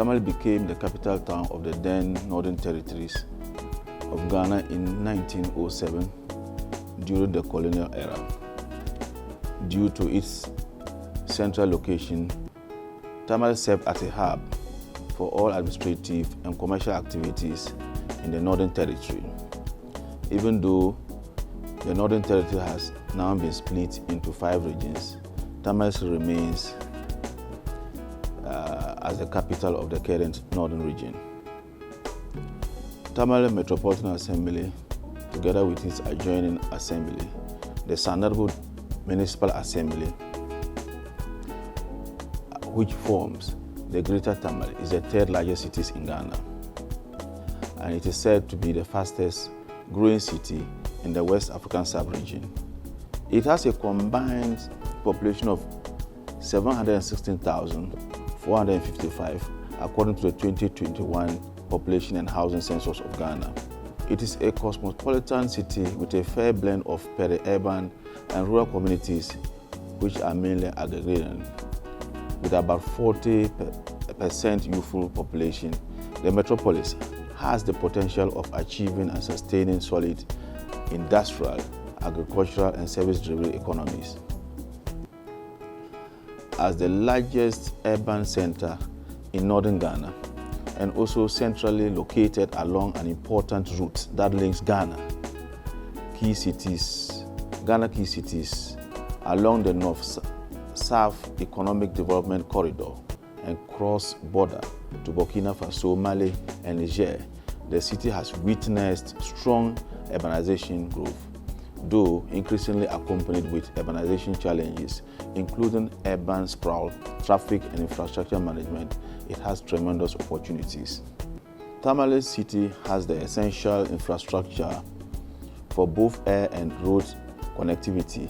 Tamale became the capital town of the then Northern Territories of Ghana in 1907 during the colonial era. Due to its central location, Tamale served as a hub for all administrative and commercial activities in the Northern Territory. Even though the Northern Territory has now been split into 5 regions, Tamale remains as the capital of the current Northern region. Tamale Metropolitan Assembly, together with its adjoining assembly, the Sandarbo Municipal Assembly, which forms the Greater Tamale, is the 3rd largest city in Ghana, and it is said to be the fastest growing city in the West African sub-region. It has a combined population of 716,455 according to the 2021 Population and Housing Census of Ghana. It is a cosmopolitan city with a fair blend of peri-urban and rural communities, which are mainly agrarian. With about 40% youthful population, the metropolis has the potential of achieving and sustaining solid industrial, agricultural, and service-driven economies. As the largest urban center in northern Ghana, and also centrally located along an important route that links Ghana key cities along the north-south economic development corridor and cross-border to Burkina Faso, Mali, and Niger, the city has witnessed strong urbanization growth, though increasingly accompanied with urbanization challenges, including urban sprawl, traffic, and infrastructure management. It has tremendous opportunities. Tamale City has the essential infrastructure for both air and road connectivity,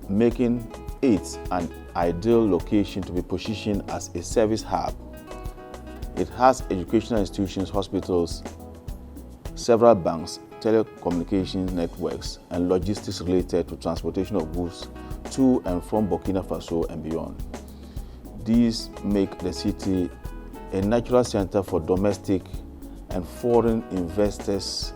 making it an ideal location to be positioned as a service hub. It has educational institutions, hospitals, several banks, telecommunications networks, and logistics related to transportation of goods to and from Burkina Faso and beyond. These make the city a natural center for domestic and foreign investors,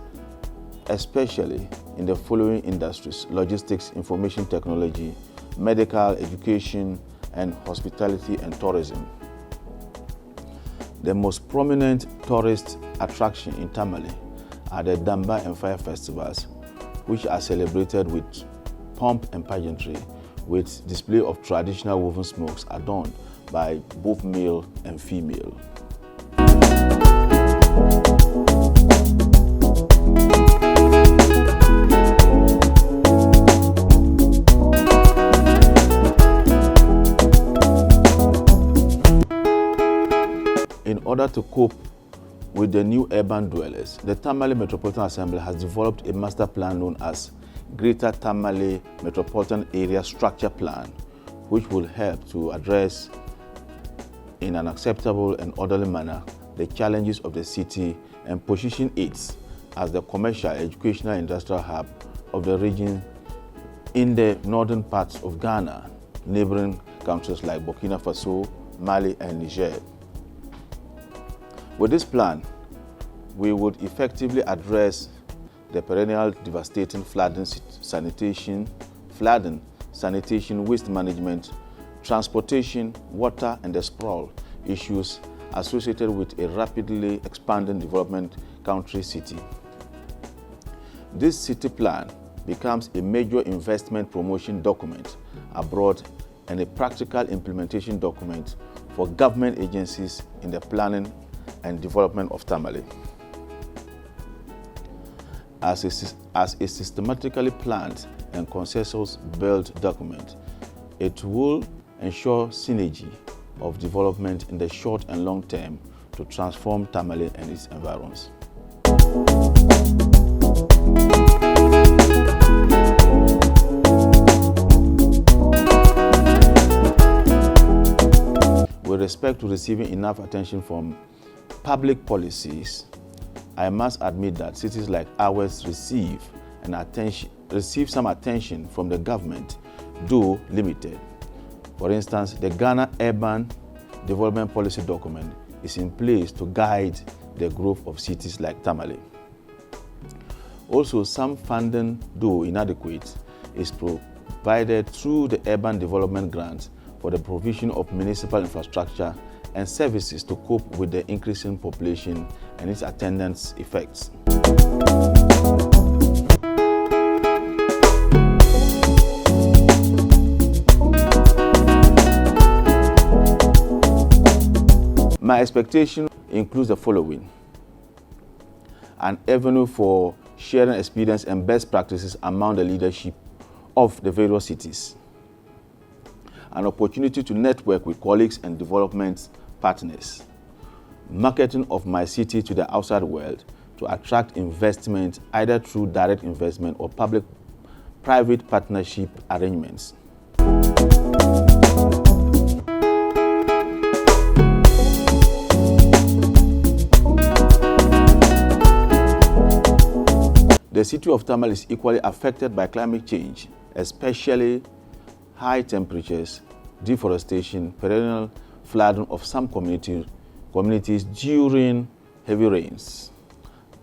especially in the following industries: logistics, information technology, medical, education, and hospitality and tourism. The most prominent tourist attraction in Tamale are the Damba and Fire festivals, which are celebrated with pomp and pageantry, with display of traditional woven smokes adorned by both male and female. In order to cope with the new urban dwellers, the Tamale Metropolitan Assembly has developed a master plan known as Greater Tamale Metropolitan Area Structure Plan, which will help to address in an acceptable and orderly manner the challenges of the city and position it as the commercial, educational, industrial hub of the region in the northern parts of Ghana, neighboring countries like Burkina Faso, Mali, and Niger. With this plan, we would effectively address the perennial devastating flooding, sanitation, waste management, transportation, water, and the sprawl issues associated with a rapidly expanding development country city. This city plan becomes a major investment promotion document abroad and a practical implementation document for government agencies in the planning and development of Tamale. As a systematically planned and consensus-built document, it will ensure synergy of development in the short and long term to transform Tamale and its environs. With respect to receiving enough attention from public policies, I must admit that cities like ours receive some attention from the government, though limited. For instance, the Ghana Urban development policy document is in place to guide the growth of cities like Tamale. Also, some funding, though inadequate, is provided through the Urban Development Grant for the provision of municipal infrastructure and services to cope with the increasing population and its attendant effects. My expectation includes the following: an avenue for sharing experience and best practices among the leadership of the various cities, an opportunity to network with colleagues and development partners, marketing of my city to the outside world to attract investment either through direct investment or public-private partnership arrangements. The city of Tamale is equally affected by climate change, especially high temperatures, deforestation, perennial flooding of some communities during heavy rains,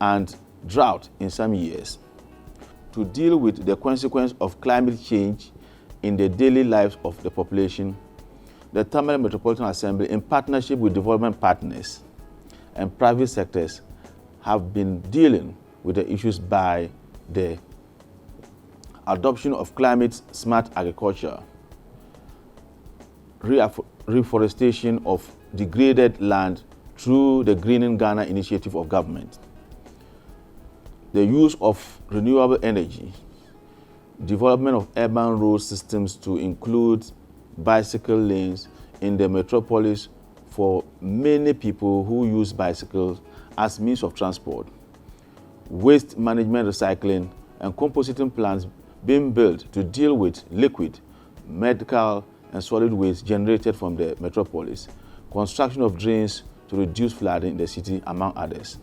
and drought in some years. To deal with the consequence of climate change in the daily lives of the population, the Tamale Metropolitan Assembly, in partnership with development partners and private sectors, have been dealing with the issues by the adoption of climate-smart agriculture, reforestation of degraded land through the Greening Ghana initiative of government, the use of renewable energy, development of urban road systems to include bicycle lanes in the metropolis for many people who use bicycles as means of transport, waste management, recycling, and compositing plants being built to deal with liquid, medical, and solid waste generated from the metropolis, construction of drains to reduce flooding in the city, among others.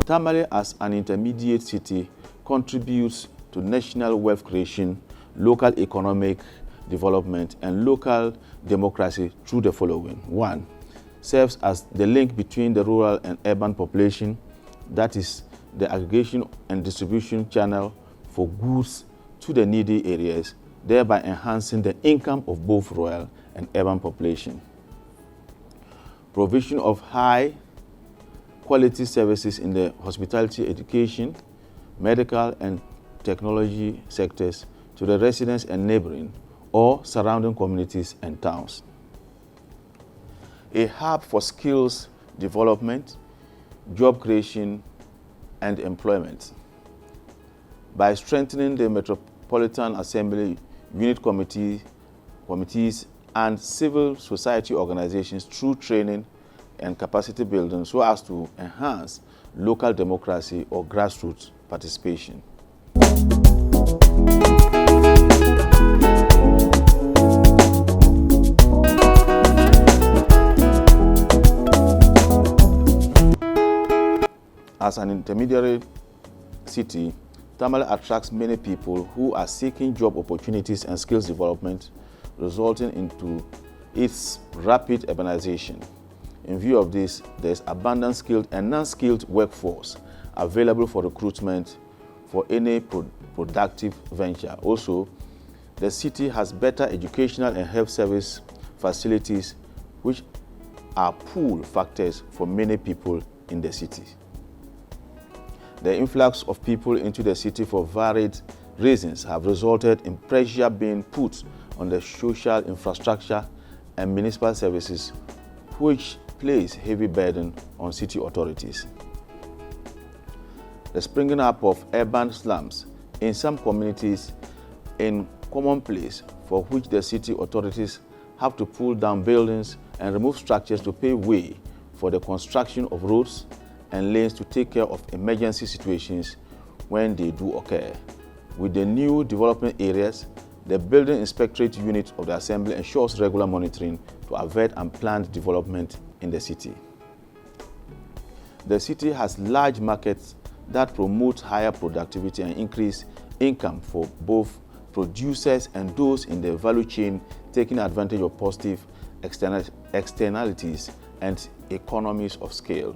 Tamale, as an intermediate city, contributes to national wealth creation, local economic development, and local democracy through the following. 1. Serves as the link between the rural and urban population, that is, the aggregation and distribution channel for goods to the needy areas, thereby enhancing the income of both rural and urban population. Provision of high quality services in the hospitality, education, medical, and technology sectors to the residents and neighboring or surrounding communities and towns. A hub for skills development, job creation, and employment. By strengthening the Metropolitan Assembly unit committees and civil society organizations through training and capacity building so as to enhance local democracy or grassroots participation. As an intermediary city, Tamale attracts many people who are seeking job opportunities and skills development, resulting into its rapid urbanization. In view of this, there is abundant skilled and non-skilled workforce available for recruitment for any productive venture. Also, the city has better educational and health service facilities, which are pull factors for many people in the city. The influx of people into the city for varied reasons have resulted in pressure being put on the social infrastructure and municipal services, which place heavy burden on city authorities. The springing up of urban slums in some communities is commonplace, for which the city authorities have to pull down buildings and remove structures to pave way for the construction of roads and lanes to take care of emergency situations when they do occur. With the new development areas, the Building Inspectorate Unit of the Assembly ensures regular monitoring to avert unplanned development in the city. The city has large markets that promotes higher productivity and increase income for both producers and those in the value chain, taking advantage of positive externalities and economies of scale.